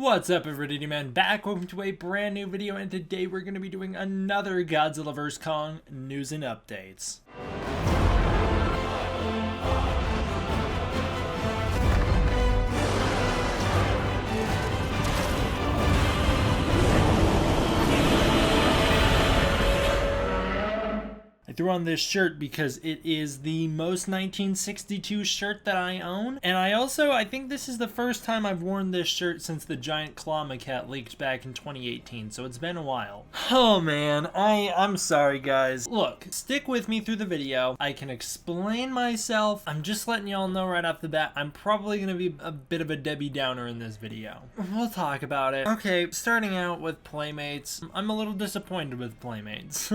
What's up, everybody, man? Back, welcome to a brand new video, and today we're going to be doing another Godzilla vs Kong news and updates. I threw on this shirt because it is the most 1962 shirt that I own, and I think this is the first time I've worn this shirt since the giant claw maquette leaked back in 2018, so it's been a while. Oh man, I'm sorry guys. Look, stick with me through the video. I can explain myself. I'm just letting y'all know right off the bat, I'm probably gonna be a bit of a Debbie Downer in this video. We'll talk about it. Okay, starting out with Playmates. I'm a little disappointed with Playmates.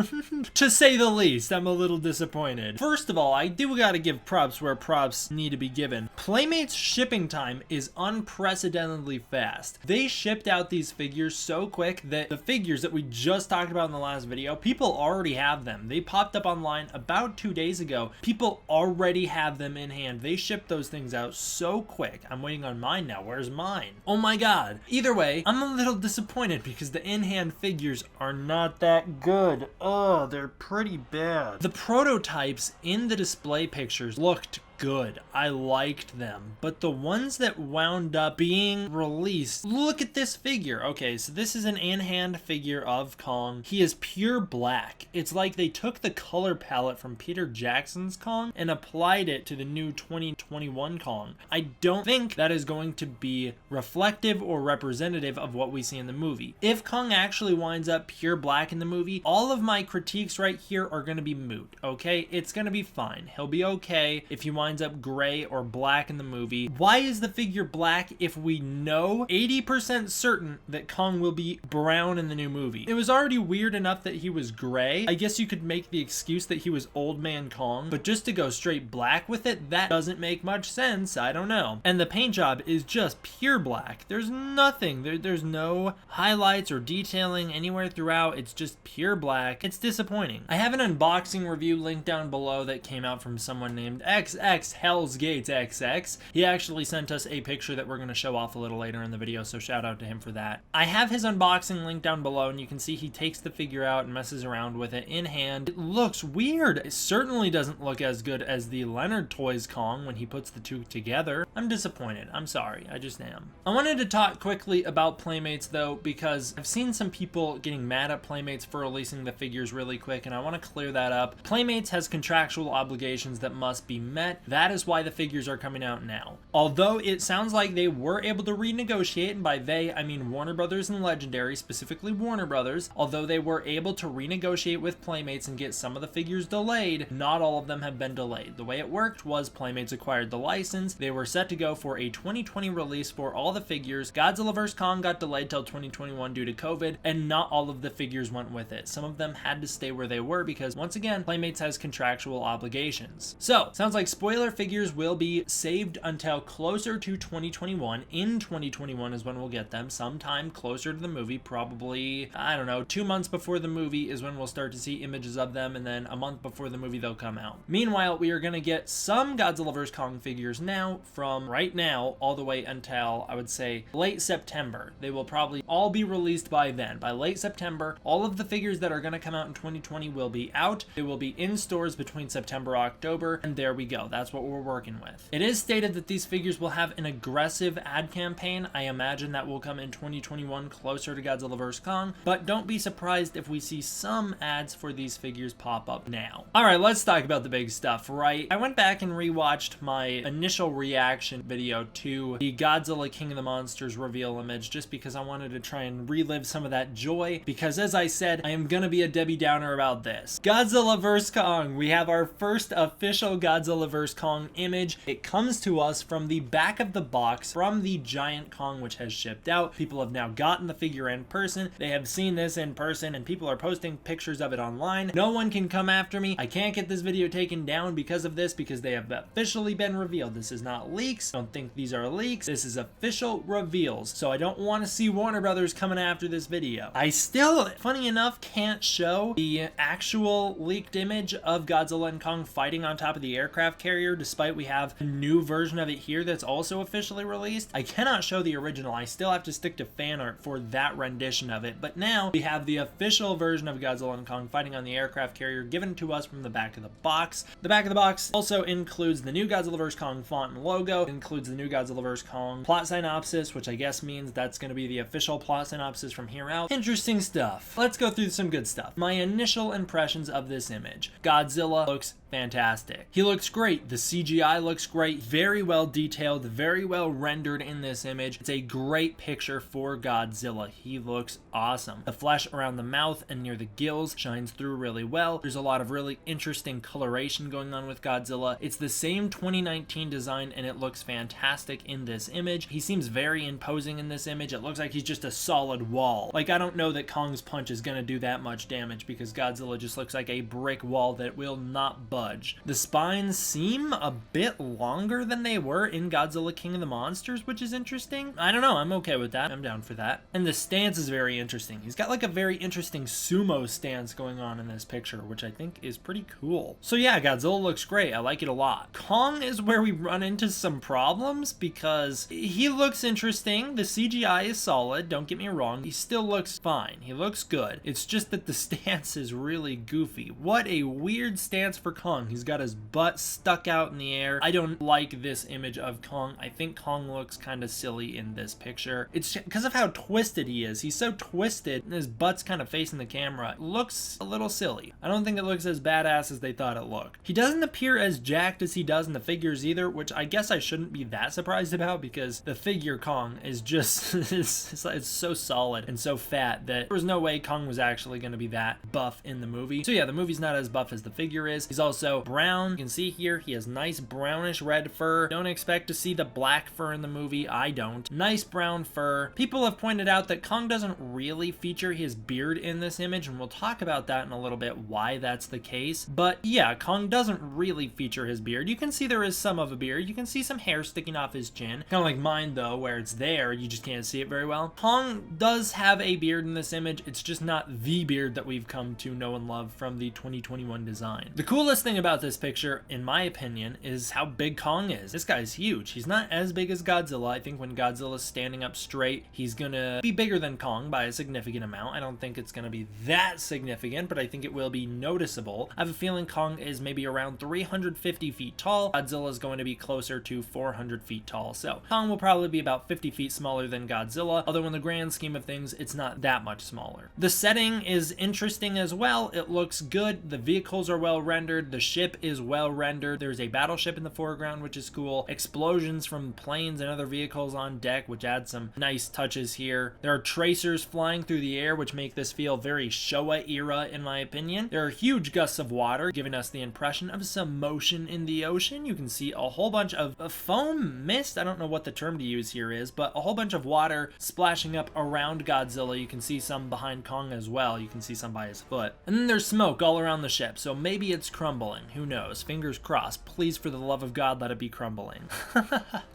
To say the least. I'm a little disappointed. First of all, I do gotta give props where props need to be given. Playmates shipping time is unprecedentedly fast. They shipped out these figures so quick that the figures that we just talked about in the last video, people already have them. They popped up online about 2 days ago. People already have them in hand. They shipped those things out so quick. I'm waiting on mine now. Where's mine? Oh my god. Either way, I'm a little disappointed because the in-hand figures are not that good. Oh, they're pretty bad. The prototypes in the display pictures looked good. I liked them, but the ones that wound up being released, look at this figure. Okay, so this is an in-hand figure of Kong. He is pure black. It's like they took the color palette from Peter Jackson's Kong and applied it to the new 2021 Kong. I don't think that is going to be reflective or representative of what we see in the movie. If Kong actually winds up pure black in the movie, all of my critiques right here are going to be moot, okay? It's going to be fine. He'll be okay if he winds up gray or black in the movie. Why is the figure black if we know 80% certain that Kong will be brown in the new movie? It was already weird enough that he was gray. I guess you could make the excuse that he was old man Kong, but just to go straight black with it, that doesn't make much sense. I don't know. And the paint job is just pure black. There's nothing. There's no highlights or detailing anywhere throughout. It's just pure black. It's disappointing. I have an unboxing review linked down below that came out from someone named XX Hell's Gates XX. He actually sent us a picture that we're going to show off a little later in the video, so shout out to him for that. I have his unboxing link down below, and you can see he takes the figure out and messes around with it in hand. It looks weird. It certainly doesn't look as good as the Leonard Toys Kong when he puts the two together. I'm disappointed. I'm sorry. I just am. I wanted to talk quickly about Playmates though, because I've seen some people getting mad at Playmates for releasing the figures really quick, and I want to clear that up. Playmates has contractual obligations that must be met. That is why the figures are coming out now. Although it sounds like they were able to renegotiate, and by they, I mean Warner Brothers and Legendary, specifically Warner Brothers, although they were able to renegotiate with Playmates and get some of the figures delayed, not all of them have been delayed. The way it worked was Playmates acquired the license. They were set to go for a 2020 release for all the figures. Godzilla vs Kong got delayed till 2021 due to COVID, and not all of the figures went with it. Some of them had to stay where they were because, once again, Playmates has contractual obligations. So, sounds like spoiler figures will be saved until closer to 2021. In 2021 is when we'll get them, sometime closer to the movie, probably, I don't know, 2 months before the movie is when we'll start to see images of them, and then a month before the movie they'll come out. Meanwhile, we are going to get some Godzilla vs Kong figures now, from right now all the way until, I would say, late September. They will probably all be released by then. By late September, all of the figures that are going to come out in 2020 will be out. They will be in stores between September, October, and there we go. That's what we're working with. It is stated that these figures will have an aggressive ad campaign. I imagine that will come in 2021 closer to Godzilla vs Kong, but don't be surprised if we see some ads for these figures pop up now. Alright, let's talk about the big stuff, right? I went back and rewatched my initial reaction video to the Godzilla King of the Monsters reveal image just because I wanted to try and relive some of that joy, because as I said, I am gonna be a Debbie Downer about this. Godzilla vs Kong. We have our first official Godzilla vs Kong image. It comes to us from the back of the box from the giant Kong, which has shipped out. People have now gotten the figure in person. They have seen this in person, and people are posting pictures of it online. No one can come after me. I can't get this video taken down because of this, because they have officially been revealed. This is not leaks. Don't think these are leaks. This is official reveals. So I don't want to see Warner Brothers coming after this video. I still, funny enough, can't show the actual leaked image of Godzilla and Kong fighting on top of the aircraft carrier carrier, despite we have a new version of it here that's also officially released. I cannot show the original. I still have to stick to fan art for that rendition of it, but now we have the official version of Godzilla and Kong fighting on the aircraft carrier given to us from the back of the box. The back of the box also includes the new Godzilla vs Kong font and logo. It includes the new Godzilla vs Kong plot synopsis, which I guess means that's going to be the official plot synopsis from here out. Interesting stuff. Let's go through some good stuff. My initial impressions of this image. Godzilla looks fantastic. He looks great. The CGI looks great. Very well detailed, very well rendered in this image. It's a great picture for Godzilla. He looks awesome. The flesh around the mouth and near the gills shines through really well. There's a lot of really interesting coloration going on with Godzilla. It's the same 2019 design and it looks fantastic in this image. He seems very imposing in this image. It looks like he's just a solid wall. Like, I don't know that Kong's punch is going to do that much damage because Godzilla just looks like a brick wall that will not budge. The spines seem a bit longer than they were in Godzilla King of the Monsters, which is interesting. I don't know, I'm okay with that. I'm down for that. And the stance is very interesting. He's got like a very interesting sumo stance going on in this picture, which I think is pretty cool. So yeah, Godzilla looks great. I like it a lot. Kong is where we run into some problems because he looks interesting. The CGI is solid, don't get me wrong. He still looks fine. He looks good. It's just that the stance is really goofy. What a weird stance for Kong. He's got his butt stuck out in the air. I don't like this image of Kong. I think Kong looks kind of silly in this picture. It's because of how twisted he is. He's so twisted and his butt's kind of facing the camera. It looks a little silly. I don't think it looks as badass as they thought it looked. He doesn't appear as jacked as he does in the figures either, which I guess I shouldn't be that surprised about because the figure Kong is just, it's so solid and so fat that there was no way Kong was actually going to be that buff in the movie. So yeah, the movie's not as buff as the figure is. He's also brown. You can see here he has nice brownish red fur. Don't expect to see the black fur in the movie. I don't. Nice brown fur. People have pointed out that Kong doesn't really feature his beard in this image, and we'll talk about that in a little bit, why that's the case. But yeah, Kong doesn't really feature his beard. You can see there is some of a beard. You can see some hair sticking off his chin. Kind of like mine though, where it's there, you just can't see it very well. Kong does have a beard in this image. It's just not the beard that we've come to know and love from the 2021 design. The coolest thing about this picture, in my opinion, is how big Kong is. This guy's huge. He's not as big as Godzilla. I think when Godzilla's standing up straight, he's gonna be bigger than Kong by a significant amount. I don't think it's gonna be that significant, but I think it will be noticeable. I have a feeling Kong is maybe around 350 feet tall. Godzilla is going to be closer to 400 feet tall. So Kong will probably be about 50 feet smaller than Godzilla, although in the grand scheme of things, it's not that much smaller. The setting is interesting as well. It looks good. The vehicles are well rendered. The ship is well rendered. There's a battleship in the foreground, which is cool. Explosions from planes and other vehicles on deck, which adds some nice touches here. There are tracers flying through the air, which make this feel very Showa era, in my opinion. There are huge gusts of water, giving us the impression of some motion in the ocean. You can see a whole bunch of foam mist. I don't know what the term to use here is, but a whole bunch of water splashing up around Godzilla. You can see some behind Kong as well. You can see some by his foot. And then there's smoke all around the ship, so maybe it's crumbling. Who knows? Fingers crossed. Please, for the love of God, let it be crumbling.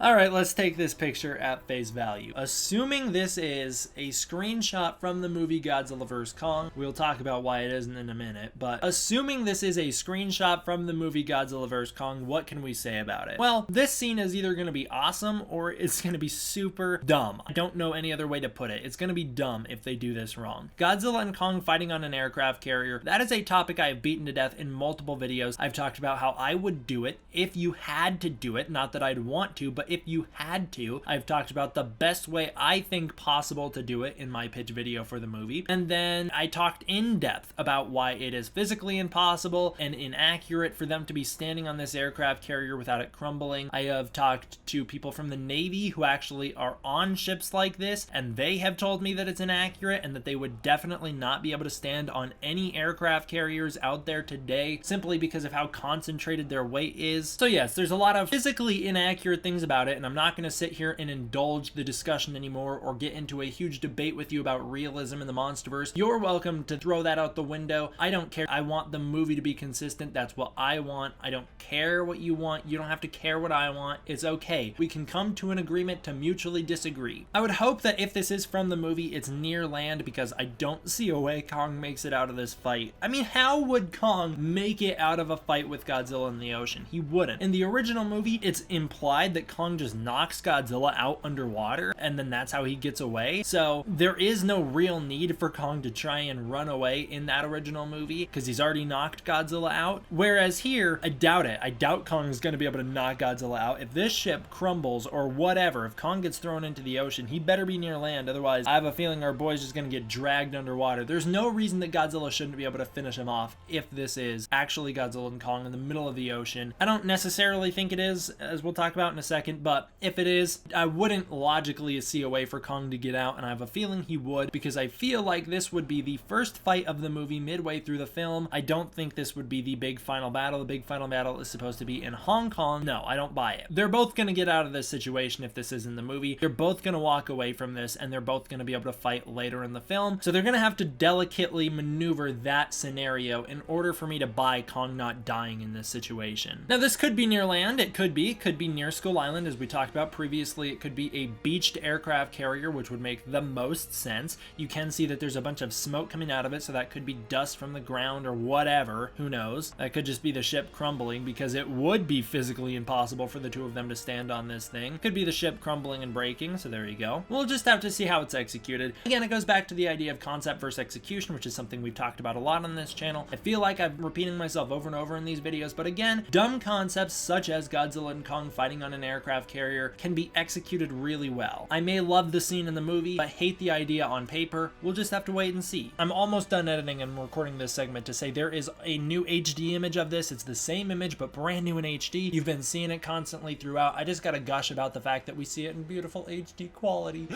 Alright, let's take this picture at face value. Assuming this is a screenshot from the movie Godzilla vs Kong, we'll talk about why it isn't in a minute, but assuming this is a screenshot from the movie Godzilla vs Kong, what can we say about it? Well, this scene is either going to be awesome or it's going to be super dumb. I don't know any other way to put it. It's going to be dumb if they do this wrong. Godzilla and Kong fighting on an aircraft carrier, that is a topic I have beaten to death in multiple videos. I've talked about how I would do it if you had to do it. Not that I'd want to, but if you had to. I've talked about the best way I think possible to do it in my pitch video for the movie. And then I talked in depth about why it is physically impossible and inaccurate for them to be standing on this aircraft carrier without it crumbling. I have talked to people from the Navy who actually are on ships like this, and they have told me that it's inaccurate and that they would definitely not be able to stand on any aircraft carriers out there today simply because of how concentrated their weight is. So yes, there's a lot of physically inaccurate things about it, and I'm not going to sit here and indulge the discussion anymore or get into a huge debate with you about realism in the Monsterverse. You're welcome to throw that out the window. I don't care. I want the movie to be consistent. That's what I want. I don't care what you want. You don't have to care what I want. It's okay. We can come to an agreement to mutually disagree. I would hope that if this is from the movie, it's near land, because I don't see a way Kong makes it out of this fight. I mean, how would Kong make it out of a fight with Godzilla in the ocean? ocean. He wouldn't. In the original movie, it's implied that Kong just knocks Godzilla out underwater, and then that's how he gets away. So there is no real need for Kong to try and run away in that original movie, because he's already knocked Godzilla out. Whereas here, I doubt it. I doubt Kong is going to be able to knock Godzilla out. If this ship crumbles or whatever, if Kong gets thrown into the ocean, he better be near land. Otherwise, I have a feeling our boy's just going to get dragged underwater. There's no reason that Godzilla shouldn't be able to finish him off if this is actually Godzilla and Kong in the middle of the ocean. I don't necessarily think it is, as we'll talk about in a second, but if it is, I wouldn't logically see a way for Kong to get out, and I have a feeling he would, because I feel like this would be the first fight of the movie midway through the film. I don't think this would be the big final battle. The big final battle is supposed to be in Hong Kong. No, I don't buy it. They're both going to get out of this situation if this is in the movie. They're both going to walk away from this, and they're both going to be able to fight later in the film. So they're going to have to delicately maneuver that scenario in order for me to buy Kong not dying in this situation. Now, this could be near land. It could be near Skull Island, as we talked about previously. It could be a beached aircraft carrier, which would make the most sense. You can see that there's a bunch of smoke coming out of it, so that could be dust from the ground or whatever. Who knows? That could just be the ship crumbling, because it would be physically impossible for the two of them to stand on this thing. Could be the ship crumbling and breaking, so there you go. We'll just have to see how it's executed. Again, it goes back to the idea of concept versus execution, which is something we've talked about a lot on this channel. I feel like I'm repeating myself over and over in these videos, but again, dumb concepts such as Godzilla and Kong fighting on an aircraft carrier can be executed really well. I may love the scene in the movie, but hate the idea on paper. We'll just have to wait and see. I'm almost done editing and recording this segment to say there is a new HD image of this. It's the same image, but brand new in HD. You've been seeing it constantly throughout. I just gotta gush about the fact that we see it in beautiful HD quality.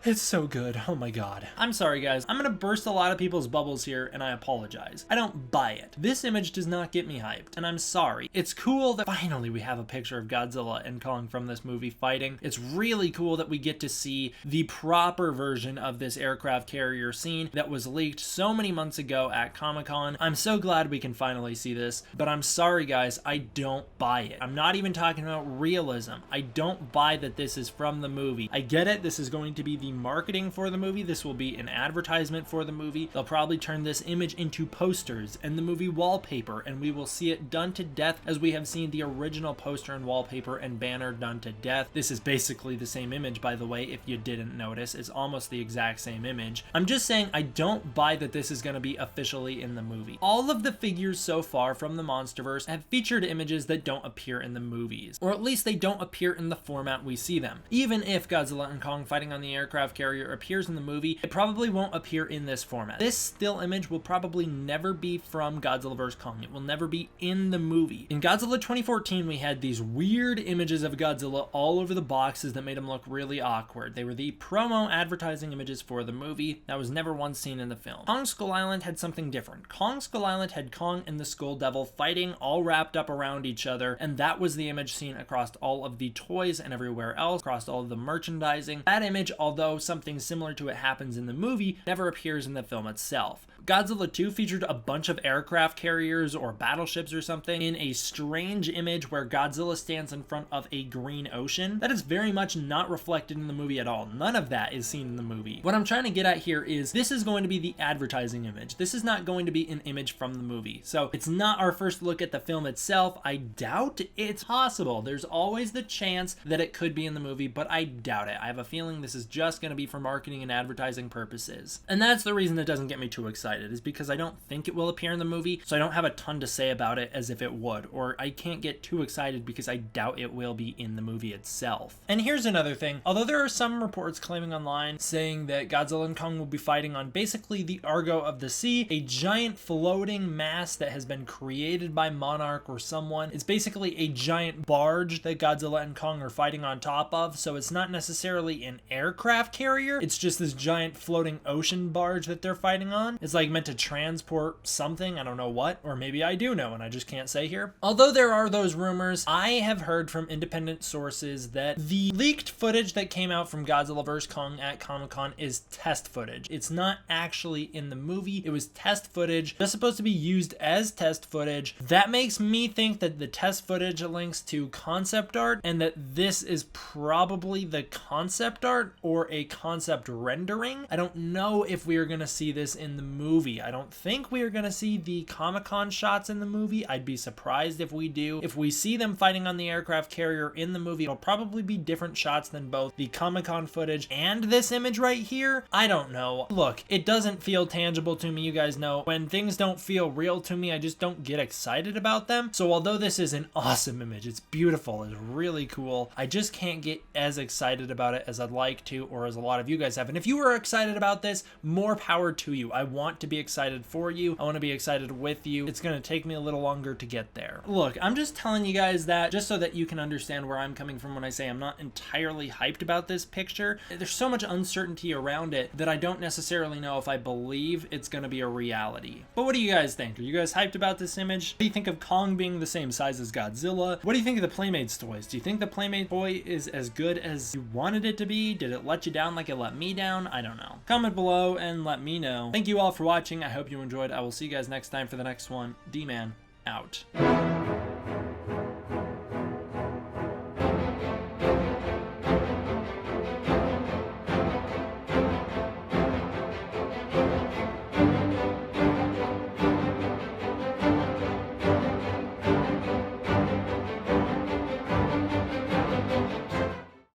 It's so good. Oh my god. I'm sorry, guys. I'm gonna burst a lot of people's bubbles here, and I apologize. I don't buy it. This image does not get me hyped, and I'm sorry. It's cool that finally we have a picture of Godzilla and Kong from this movie fighting. It's really cool that we get to see the proper version of this aircraft carrier scene that was leaked so many months ago at Comic-Con. I'm so glad we can finally see this, but I'm sorry, guys, I don't buy it. I'm not even talking about realism. I don't buy that this is from the movie. I get it. This is going to be the marketing for the movie. This will be an advertisement for the movie. They'll probably turn this image into posters and the movie wallpaper, and we will see it done to death as we have seen the original poster and wallpaper and banner done to death. This is basically the same image, by the way, if you didn't notice. It's almost the exact same image. I'm just saying I don't buy that this is going to be officially in the movie. All of the figures so far from the Monsterverse have featured images that don't appear in the movies, or at least they don't appear in the format we see them. Even if Godzilla and Kong fighting on the aircraft carrier appears in the movie, it probably won't appear in this format. This still image will probably never be from Godzilla vs Kong. It will never be in the movie. In Godzilla 2014, we had these weird images of Godzilla all over the boxes that made him look really awkward. They were the promo advertising images for the movie. That was never once seen in the film. Kong Skull Island had something different. Kong Skull Island had Kong and the Skull Devil fighting all wrapped up around each other, and that was the image seen across all of the toys and everywhere else, across all of the merchandising. That image, although something similar to it happens in the movie, never appears in the film itself. Godzilla 2 featured a bunch of aircraft carriers or battleships or something in a strange image where Godzilla stands in front of a green ocean. That is very much not reflected in the movie at all. None of that is seen in the movie. What I'm trying to get at here is this is going to be the advertising image. This is not going to be an image from the movie. So it's not our first look at the film itself. I doubt it's possible. There's always the chance that it could be in the movie, but I doubt it. I have a feeling this is just going to be for marketing and advertising purposes. And that's the reason it doesn't get me too excited, is because I don't think it will appear in the movie, so I don't have a ton to say about it as if it would, or I can't get too excited because I doubt it will be in the movie itself. And here's another thing. Although there are some reports claiming online saying that Godzilla and Kong will be fighting on basically the Argo of the Sea, a giant floating mass that has been created by Monarch or someone. It's basically a giant barge that Godzilla and Kong are fighting on top of, so it's not necessarily an aircraft carrier. It's just this giant floating ocean barge that they're fighting on. It's like meant to transport something, I don't know what, or maybe I do know and I just can't say here. Although there are those rumors, I have heard from independent sources that the leaked footage that came out from Godzilla vs Kong at Comic-Con is test footage. It's not actually in the movie. It was test footage that's supposed to be used as test footage. That makes me think that the test footage links to concept art, and that this is probably the concept art or a concept rendering. I don't know if we are going to see this in the movie. I don't think we are going to see the Comic-Con shots in the movie. I'd be surprised surprised if we do. If we see them fighting on the aircraft carrier in the movie, it'll probably be different shots than both the Comic-Con footage and this image right here. I don't know. Look, it doesn't feel tangible to me. You guys know when things don't feel real to me, I just don't get excited about them. So although this is an awesome image, it's beautiful, it's really cool, I just can't get as excited about it as I'd like to, or as a lot of you guys have. And if you are excited about this, more power to you. I want to be excited for you. I want to be excited with you. It's going to take me a little longer to get there. Look, I'm just telling you guys that just so that you can understand where I'm coming from when I say I'm not entirely hyped about this picture. There's so much uncertainty around it that I don't necessarily know if I believe it's going to be a reality. But what do you guys think? Are you guys hyped about this image? What do you think of Kong being the same size as Godzilla? What do you think of the Playmates toys? Do you think the Playmate toy is as good as you wanted it to be? Did it let you down like it let me down? I don't know. Comment below and let me know. Thank you all for watching. I hope you enjoyed. I will see you guys next time for the next one. D-Man out.